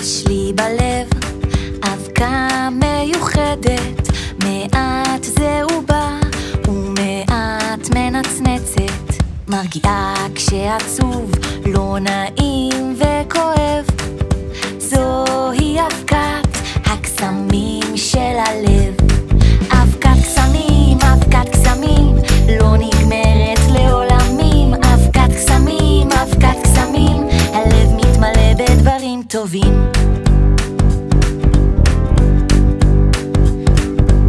יש לי בלב אבקה מיוחדת, מעט זהו בה ומעט מנצנצת, מרגיעה כשעצוב, לא נעים וכואב. זוהי אבקת הקסמים של הלב. אבקת קסמים, אבקת קסמים, לא נגמרת לעולמים. אבקת קסמים, אבקת קסמים, הלב מתמלא בדברים טובים.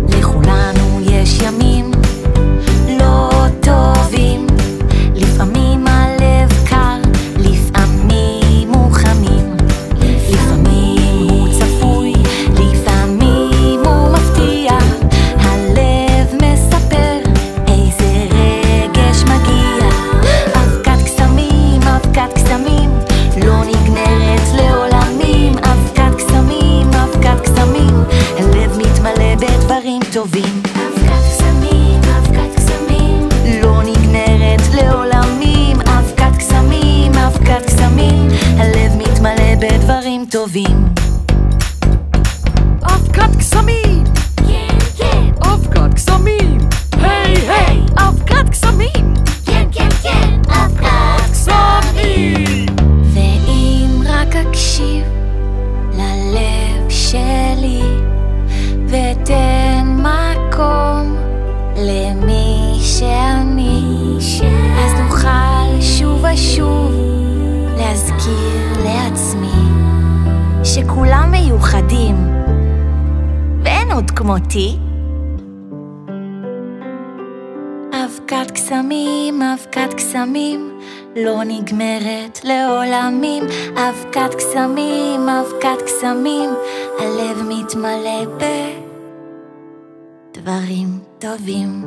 לכולנו יש ימים לא טובים, לפעמים הלב קר, לפעמים הוא חמים, לפעמים הוא צפוי, לפעמים הוא מפתיע. הלב מספר איזה רגש מגיע. אבקת קסמים, אבקת קסמים, לא נגמרת לעולמים. אבקת קסמים, אבקת קסמים, הלב מתמלא בדברים טובים. אבקת קסמים, אבקת קסמים, לא נגמרת לעולמים. אבקת קסמים, אבקת קסמים, הלב מתמלא בדברים טובים. אבקת קסמים, כן, כן, אבקת קסמים, היי היי, אבקת קסמים, כן, כן, כן, אבקת קסמים. ואם רק אקשיב ללב שלי ותן מקום למי שאני, אז נוכל שוב ושוב להזכיר לעצמי שכולם מיוחדים ואין עוד כמותי. אבקת קסמים, אבקת קסמים, לא נגמרת לעולמים. אבקת קסמים, אבקת קסמים, הלב מתמלא בדברים טובים.